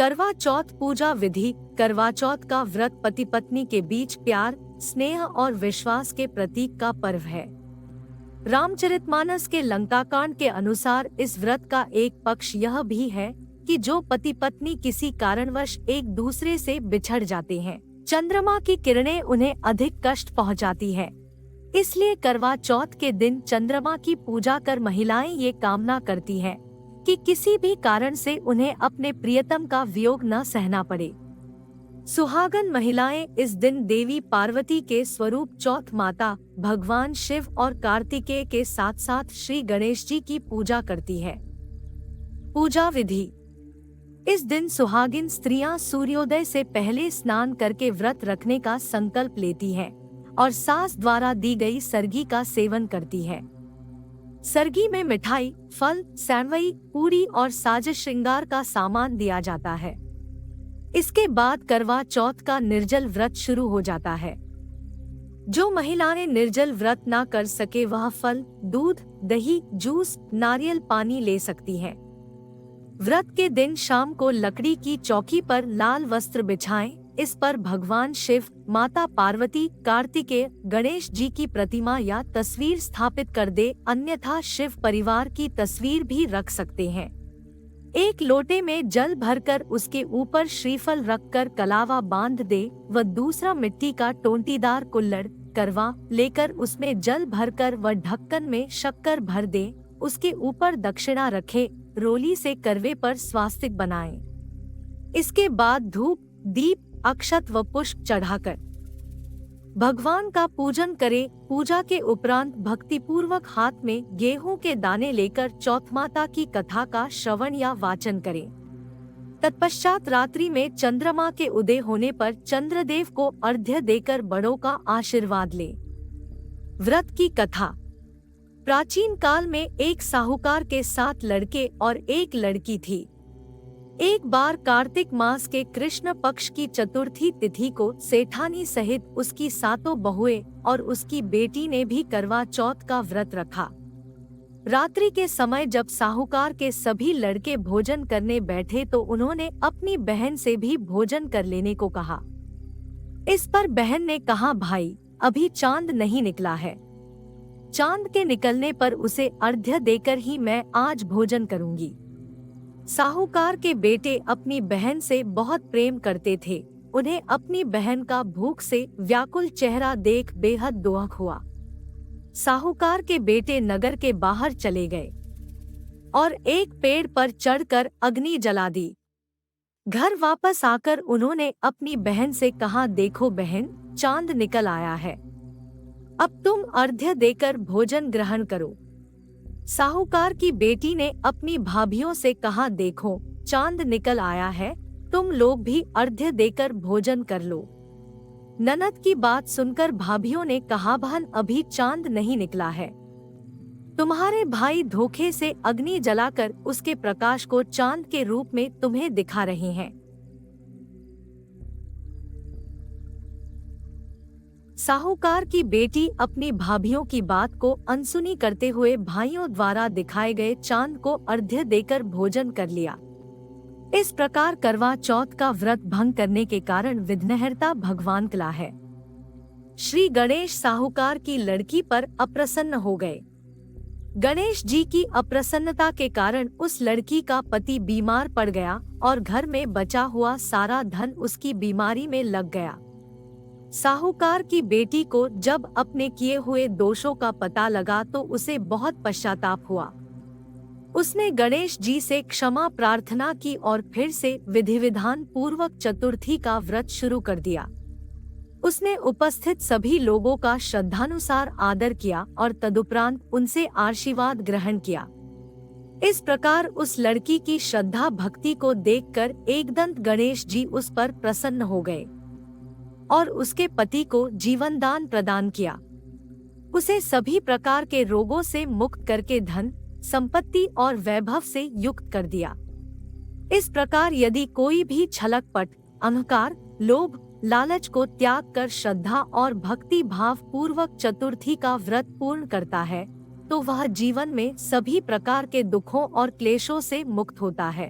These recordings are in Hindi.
करवा चौथ पूजा विधि। करवा चौथ का व्रत पति पत्नी के बीच प्यार, स्नेह और विश्वास के प्रतीक का पर्व है। रामचरितमानस के लंकाकांड के अनुसार इस व्रत का एक पक्ष यह भी है कि जो पति पत्नी किसी कारणवश एक दूसरे से बिछड़ जाते हैं, चंद्रमा की किरणें उन्हें अधिक कष्ट पहुंचाती है। इसलिए करवा चौथ के दिन चंद्रमा की पूजा कर महिलाएं ये कामना करती हैं कि किसी भी कारण से उन्हें अपने प्रियतम का वियोग न सहना पड़े। सुहागन महिलाएं इस दिन देवी पार्वती के स्वरूप चौथ माता, भगवान शिव और कार्तिकेय के साथ साथ श्री गणेश जी की पूजा करती है। पूजा विधि। इस दिन सुहागिन स्त्रियां सूर्योदय से पहले स्नान करके व्रत रखने का संकल्प लेती हैं और सास द्वारा दी गई सरगी का सेवन करती है। सरगी में मिठाई, फल, सैंवई, पूरी और साज श्रृंगार का सामान दिया जाता है। इसके बाद करवा चौथ का निर्जल व्रत शुरू हो जाता है। जो महिलाएं निर्जल व्रत ना कर सके वह फल, दूध, दही, जूस, नारियल पानी ले सकती हैं। व्रत के दिन शाम को लकड़ी की चौकी पर लाल वस्त्र बिछाएं। इस पर भगवान शिव, माता पार्वती, कार्तिकेय, गणेश जी की प्रतिमा या तस्वीर स्थापित कर दे, अन्यथा शिव परिवार की तस्वीर भी रख सकते हैं। एक लोटे में जल भरकर उसके ऊपर श्रीफल रखकर कलावा बांध दे व दूसरा मिट्टी का टोंटीदार कुल्हड़, करवा लेकर उसमें जल भरकर व ढक्कन में शक्कर भर दे। उसके ऊपर दक्षिणा रखे, रोली से करवे पर स्वास्तिक बनाएं। इसके बाद धूप, दीप, अक्षत व पुष्प चढ़ाकर भगवान का पूजन करें। पूजा के उपरांत भक्तिपूर्वक हाथ में गेहूं के दाने लेकर चौथ माता की कथा का श्रवण या वाचन करें। तत्पश्चात रात्रि में चंद्रमा के उदय होने पर चंद्रदेव को अर्घ्य देकर बड़ों का आशीर्वाद लें। व्रत की कथा। प्राचीन काल में एक साहूकार के 7 लड़के और एक लड़की थी। एक बार कार्तिक मास के कृष्ण पक्ष की चतुर्थी तिथि को सेठानी सहित उसकी 7 बहुएं और उसकी बेटी ने भी करवा चौथ का व्रत रखा। रात्रि के समय जब साहूकार के सभी लड़के भोजन करने बैठे तो उन्होंने अपनी बहन से भी भोजन कर लेने को कहा। इस पर बहन ने कहा, भाई अभी चांद नहीं निकला है, चांद के निकलने पर उसे अर्घ्य देकर ही मैं आज भोजन करूंगी। साहूकार के बेटे अपनी बहन से बहुत प्रेम करते थे। उन्हें अपनी बहन का भूख से व्याकुल चेहरा देख बेहद दुख हुआ। साहूकार के बेटे नगर के बाहर चले गए और एक पेड़ पर चढ़कर अग्नि जला दी। घर वापस आकर उन्होंने अपनी बहन से कहा, देखो बहन, चांद निकल आया है, अब तुम अर्घ्य देकर भोजन ग्रहण करो। साहूकार की बेटी ने अपनी भाभियों से कहा, देखो चांद निकल आया है, तुम लोग भी अर्घ्य देकर भोजन कर लो। ननद की बात सुनकर भाभियों ने कहा, बहन अभी चांद नहीं निकला है, तुम्हारे भाई धोखे से अग्नि जलाकर उसके प्रकाश को चांद के रूप में तुम्हें दिखा रहे हैं। साहूकार की बेटी अपनी भाभियों की बात को अनसुनी करते हुए भाइयों द्वारा दिखाए गए चांद को अर्घ्य देकर भोजन कर लिया। इस प्रकार करवा चौथ का व्रत भंग करने के कारण विघ्नहर्ता भगवान कला है। श्री गणेश साहूकार की लड़की पर अप्रसन्न हो गए। गणेश जी की अप्रसन्नता के कारण उस लड़की का पति बीमार पड़ गया और घर में बचा हुआ सारा धन उसकी बीमारी में लग गया। साहूकार की बेटी को जब अपने किए हुए दोषों का पता लगा तो उसे बहुत पश्चाताप हुआ। उसने गणेश जी से क्षमा प्रार्थना की और फिर से विधि विधान पूर्वक चतुर्थी का व्रत शुरू कर दिया। उसने उपस्थित सभी लोगों का श्रद्धानुसार आदर किया और तदुपरांत उनसे आशीर्वाद ग्रहण किया। इस प्रकार उस लड़की की श्रद्धा भक्ति को देखकर एकदंत गणेश जी उस पर प्रसन्न हो गए और उसके पति को जीवन दान प्रदान किया। उसे सभी प्रकार के रोगों से मुक्त करके धन, संपत्ति और वैभव से युक्त कर दिया। इस प्रकार यदि कोई भी छलकपट, अहंकार, लोभ, लालच को त्याग कर श्रद्धा और भक्ति भाव पूर्वक चतुर्थी का व्रत पूर्ण करता है तो वह जीवन में सभी प्रकार के दुखों और क्लेशों से मुक्त होता है।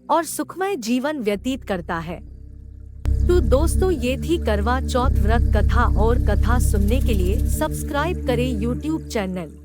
और सुखमय जीवन व्यतीत करता है। तो दोस्तों, ये थी करवा चौथ व्रत कथा, और कथा सुनने के लिए सब्सक्राइब करें YouTube चैनल।